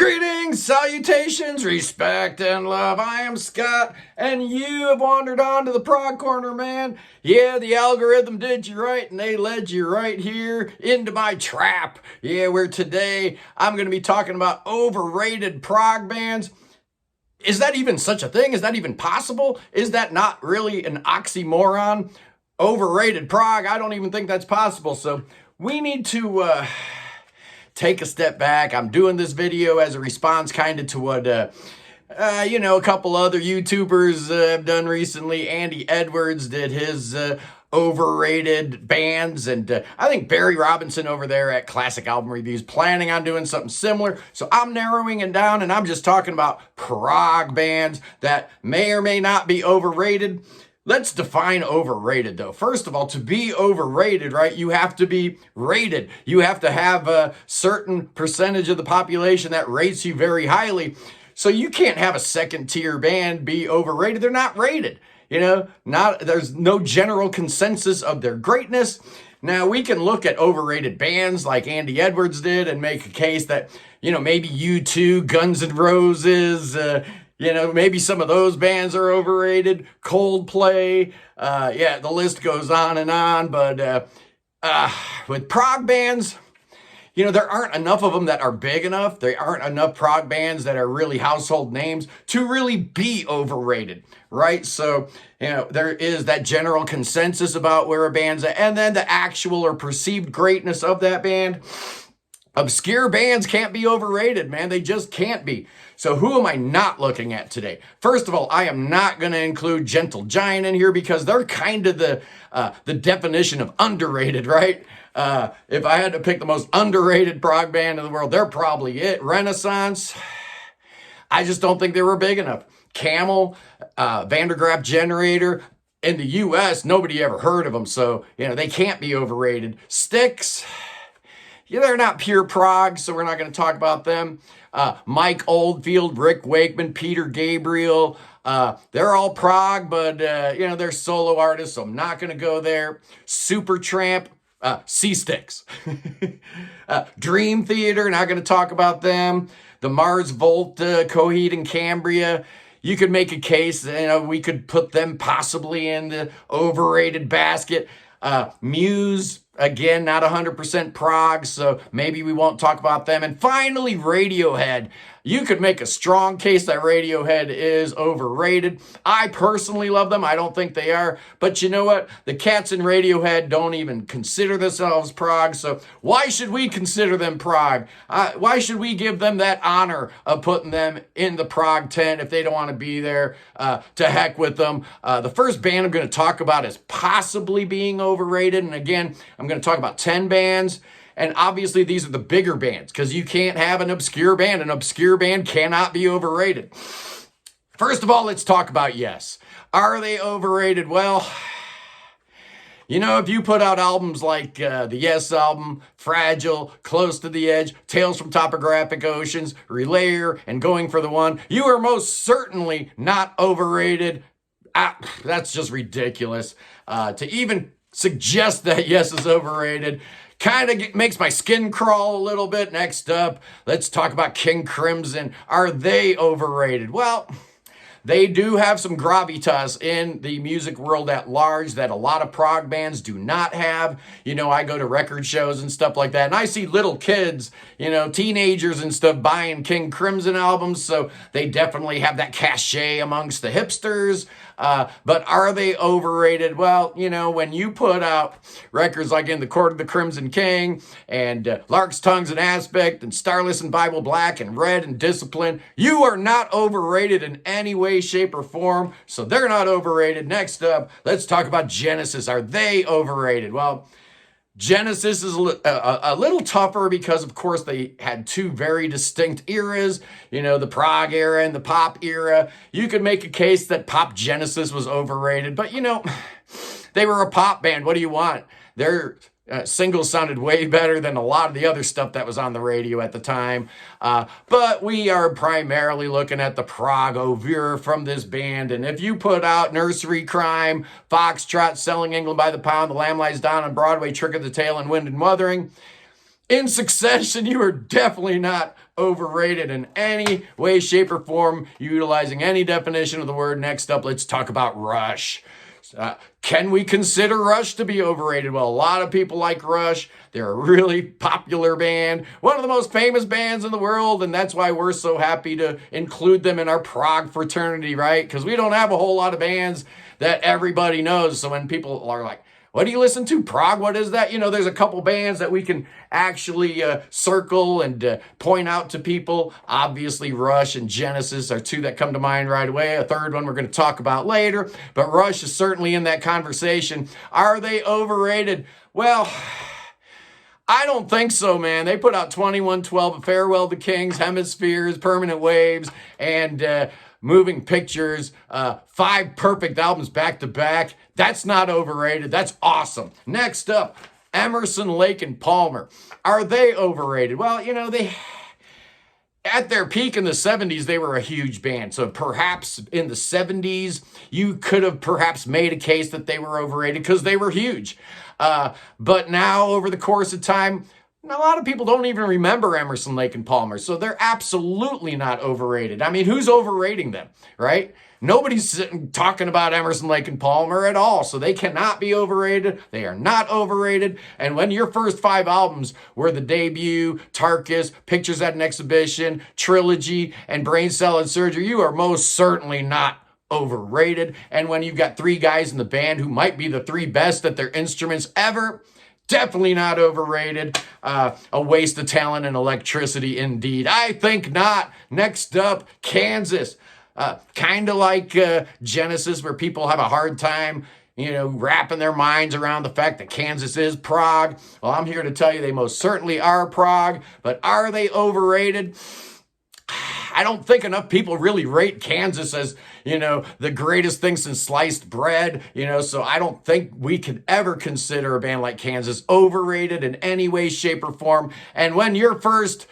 Greetings, salutations, respect, and love. I am Scott, and you have wandered on to the Prog Corner, man. Yeah, the algorithm did you right, and they led you right here into my trap. Yeah, where today I'm going to be talking about overrated prog bands. Is that even such a thing? Is that even possible? Is that not really an oxymoron? Overrated prog? I don't even think that's possible. So we need to take a step back. I'm doing this video as a response kind of to what, a couple other YouTubers have done recently. Andy Edwards did his overrated bands, and I think Barry Robinson over there at Classic Album Reviews planning on doing something similar. So I'm narrowing it down, and I'm just talking about prog bands that may or may not be overrated. Let's define overrated, though. First of all, to be overrated, right, you have to be rated. You have to have a certain percentage of the population that rates you very highly. So you can't have a second-tier band be overrated. They're not rated. There's no general consensus of their greatness. Now, we can look at overrated bands like Andy Edwards did and make a case that, maybe U2, Guns N' Roses, maybe some of those bands are overrated. Coldplay, the list goes on and on. But with prog bands, there aren't enough of them that are big enough. There aren't enough prog bands that are really household names to really be overrated, right? So, there is that general consensus about where a band's at, and then the actual or perceived greatness of that band. Obscure bands can't be overrated, man. They just can't be. So who am I not looking at today? First of all, I am not going to include Gentle Giant in here because they're kind of the definition of underrated, right? If I had to pick the most underrated prog band in the world, they're probably it. Renaissance, I just don't think they were big enough. Camel, Vandergraaf Generator, in the U.S., nobody ever heard of them, so, they can't be overrated. Styx, they're not pure prog, so we're not going to talk about them. Mike Oldfield, Rick Wakeman, Peter Gabriel, they're all prog, but, they're solo artists, so I'm not going to go there. Supertramp, C-Styx. Dream Theater, not going to talk about them. The Mars Volta, Coheed and Cambria. You could make a case, we could put them possibly in the overrated basket. Muse, again, not 100% prog, so maybe we won't talk about them. And finally, Radiohead. You could make a strong case that Radiohead is overrated. I personally love them. I don't think they are. But you know what? The cats in Radiohead don't even consider themselves prog, so why should we consider them prog? Why should we give them that honor of putting them in the prog tent if they don't want to be there? To heck with them. The first band I'm going to talk about is possibly being overrated. And again, I'm going to talk about 10 bands. And obviously, these are the bigger bands because you can't have an obscure band. An obscure band cannot be overrated. First of all, let's talk about Yes. Are they overrated? Well, if you put out albums like the Yes album, Fragile, Close to the Edge, Tales from Topographic Oceans, Relayer, and Going for the One, you are most certainly not overrated. That's just ridiculous. To even suggest that Yes is overrated kind of makes my skin crawl a little bit. Next up, let's talk about King Crimson. Are they overrated? Well, they do have some gravitas in the music world at large that a lot of prog bands do not have. I go to record shows and stuff like that, and I see little kids, teenagers and stuff buying King Crimson albums, so they definitely have that cachet amongst the hipsters. But are they overrated? Well, when you put out records like In the Court of the Crimson King and Lark's Tongues and Aspect and Starless and Bible Black and Red and Discipline, you are not overrated in any way, shape, or form. So they're not overrated. Next up, let's talk about Genesis. Are they overrated? Well, Genesis is a little tougher because, of course, they had two very distinct eras, the prog era and the pop era. You could make a case that Pop Genesis was overrated, but, they were a pop band. What do you want? Their singles sounded way better than a lot of the other stuff that was on the radio at the time. But we are primarily looking at the prog oeuvre from this band. And if you put out Nursery Crime, Foxtrot, Selling England by the Pound, The Lamb Lies Down on Broadway, Trick of the Tail, and Wind and Wuthering, in succession, you are definitely not overrated in any way, shape, or form, utilizing any definition of the word. Next up, let's talk about Rush. Can we consider Rush to be overrated? Well, a lot of people like Rush. They're a really popular band, one of the most famous bands in the world, and that's why we're so happy to include them in our prog fraternity, right? Because we don't have a whole lot of bands that everybody knows. So when people are like, what do you listen to? Prog? What is that? You know, there's a couple bands that we can actually circle and point out to people. Obviously, Rush and Genesis are two that come to mind right away. A third one we're going to talk about later. But Rush is certainly in that conversation. Are they overrated? Well, I don't think so, man. They put out 2112, Farewell to Kings, Hemispheres, Permanent Waves, and Moving Pictures, 5 perfect albums back to back. That's not overrated. That's awesome. Next up, Emerson, Lake, and Palmer. Are they overrated? Well, you know, at their peak in the 70s, they were a huge band. So perhaps in the 70s, you could have perhaps made a case that they were overrated because they were huge. But now, over the course of time, a lot of people don't even remember Emerson, Lake, and Palmer, so they're absolutely not overrated. I mean, who's overrating them, right? Nobody's sitting talking about Emerson, Lake, and Palmer at all, so they cannot be overrated. They are not overrated. And when your first 5 albums were the debut, Tarkus, Pictures at an Exhibition, Trilogy, and Brain Salad Surgery, you are most certainly not overrated. And when you've got 3 guys in the band who might be the 3 best at their instruments ever, definitely not overrated. A waste of talent and electricity indeed. I think not. Next up, Kansas. Kind of like Genesis, where people have a hard time, you know, wrapping their minds around the fact that Kansas is prog. Well, I'm here to tell you they most certainly are prog, but are they overrated? I don't think enough people really rate Kansas as, you know, the greatest thing since sliced bread, you know, so I don't think we could ever consider a band like Kansas overrated in any way, shape, or form. And when your first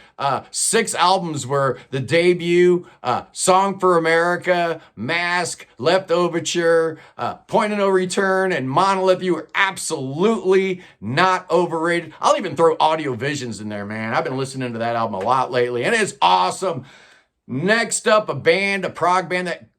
6 albums were the debut, Song for America, Mask, Left Overture, Point of No Return, and Monolith, you were absolutely not overrated. I'll even throw Audio Visions in there, man. I've been listening to that album a lot lately, and it's awesome. Next up, a prog band that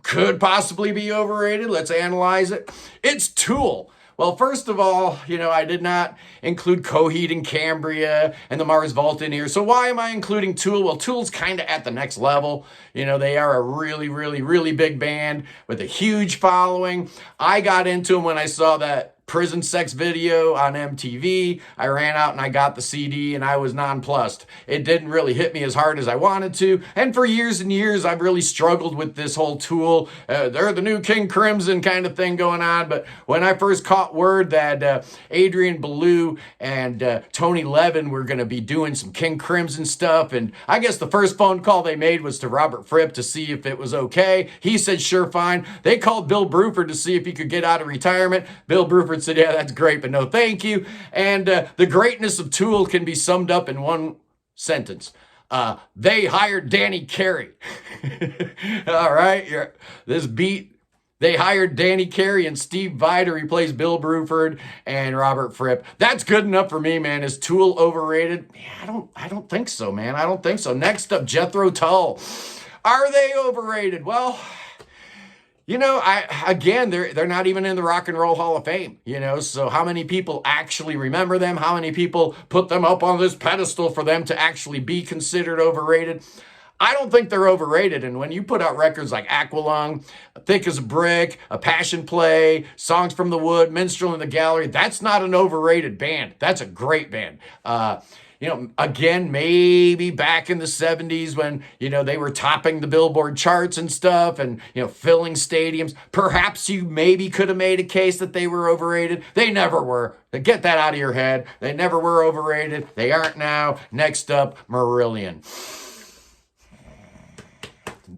could possibly be overrated. Let's analyze it. It's Tool. Well, first of all, you know, I did not include Coheed and Cambria and the Mars Volta in here. So why am I including Tool? Well, Tool's kind of at the next level. You know, they are a really, really, really big band with a huge following. I got into them when I saw that Prison Sex video on MTV. I ran out and I got the CD and I was nonplussed. It didn't really hit me as hard as I wanted to. And for years and years, I've really struggled with this whole Tool. They're the new King Crimson kind of thing going on. But when I first caught word that Adrian Belew and Tony Levin were going to be doing some King Crimson stuff, and I guess the first phone call they made was to Robert Fripp to see if it was okay. He said, sure, fine. They called Bill Bruford to see if he could get out of retirement. Bill Bruford said, yeah, that's great, but no thank you. And the greatness of Tool can be summed up in one sentence. They hired Danny Carey. All right, this beat. They hired Danny Carey and Steve Vai to replace Bill Bruford and Robert Fripp. That's good enough for me, man. Is Tool overrated? Yeah, I don't think so, man. I don't think so. Next up, Jethro Tull. Are they overrated? Well, you know, they're not even in the Rock and Roll Hall of Fame, you know, so how many people actually remember them? How many people put them up on this pedestal for them to actually be considered overrated? I don't think they're overrated. And when you put out records like Aqualung, Thick as a Brick, A Passion Play, Songs from the Wood, Minstrel in the Gallery, that's not an overrated band. That's a great band. You know, again, maybe back in the 70s when, you know, they were topping the Billboard charts and stuff and, you know, filling stadiums. Perhaps you maybe could have made a case that they were overrated. They never were. Get that out of your head. They never were overrated. They aren't now. Next up, Marillion.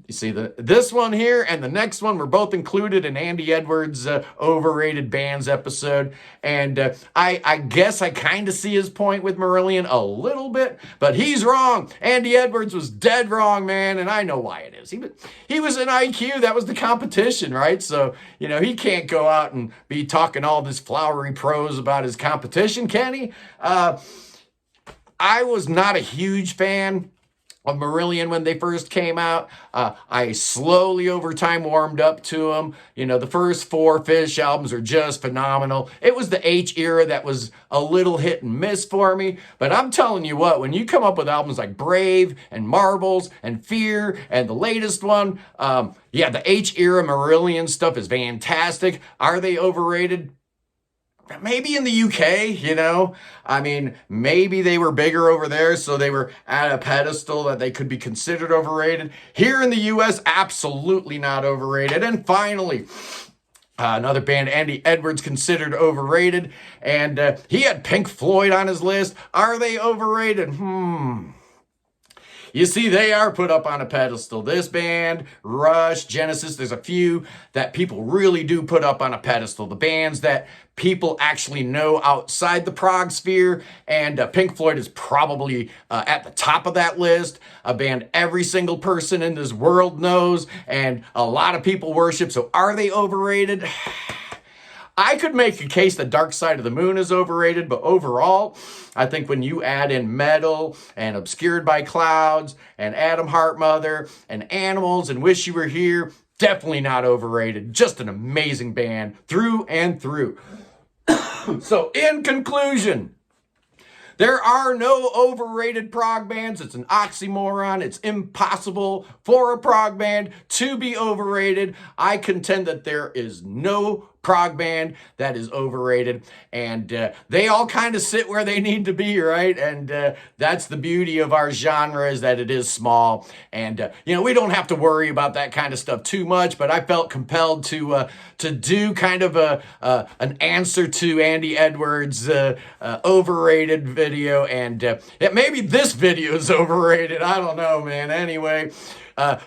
You see, this one here and the next one were both included in Andy Edwards' Overrated Bands episode. And I guess I kind of see his point with Marillion a little bit, but he's wrong. Andy Edwards was dead wrong, man, and I know why it is. He was an IQ. That was the competition, right? So, you know, he can't go out and be talking all this flowery prose about his competition, can he? I was not a huge fan of Marillion when they first came out. I slowly over time warmed up to them. You know, the first 4 Fish albums are just phenomenal. It was the H era that was a little hit and miss for me. But I'm telling you what, when you come up with albums like Brave and Marbles and Fear and the latest one, yeah, the H era Marillion stuff is fantastic. Are they overrated? Maybe in the UK, you know? I mean, maybe they were bigger over there, so they were at a pedestal that they could be considered overrated. Here in the US, absolutely not overrated. And finally, another band, Andy Edwards, considered overrated. And he had Pink Floyd on his list. Are they overrated? You see, they are put up on a pedestal. This band, Rush, Genesis, there's a few that people really do put up on a pedestal. The bands that people actually know outside the prog sphere, and Pink Floyd is probably at the top of that list. A band every single person in this world knows, and a lot of people worship. So are they overrated? I could make a case that Dark Side of the Moon is overrated, but overall, I think when you add in Metal and Obscured by Clouds and Adam Heartmother and Animals and Wish You Were Here, definitely not overrated. Just an amazing band through and through. So in conclusion, there are no overrated prog bands. It's an oxymoron. It's impossible for a prog band to be overrated. I contend that there is no prog band that is overrated, and they all kind of sit where they need to be, right? And that's the beauty of our genre, is that it is small, and you know, we don't have to worry about that kind of stuff too much. But I felt compelled to do kind of an answer to Andy Edwards' overrated video, and maybe this video is overrated. I don't know, man. Anyway.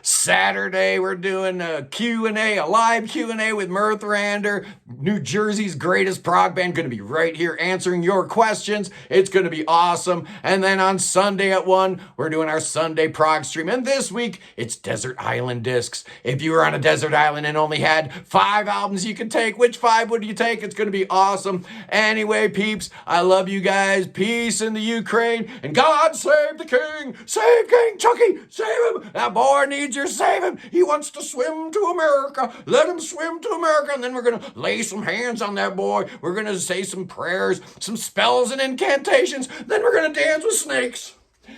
Saturday, we're doing a Q&A, a live Q&A with Mirthrander, New Jersey's greatest prog band, going to be right here answering your questions. It's going to be awesome. And then on Sunday at 1, we're doing our Sunday prog stream. And this week, it's Desert Island Discs. If you were on a desert island and only had 5 albums you could take, which 5 would you take? It's going to be awesome. Anyway, peeps, I love you guys. Peace in the Ukraine. And God save the king. Save King Chucky. Save him. That boy needs your saving. He wants to swim to America. Let him swim to America. And then we're going to lay some hands on that boy. We're going to say some prayers, some spells and incantations. Then we're going to dance with snakes.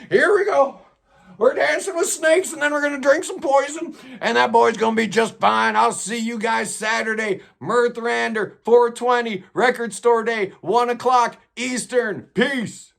Here we go. We're dancing with snakes, and then we're going to drink some poison, and that boy's going to be just fine. I'll see you guys Saturday. Mirthrander, 420, Record Store Day, 1 o'clock Eastern. Peace.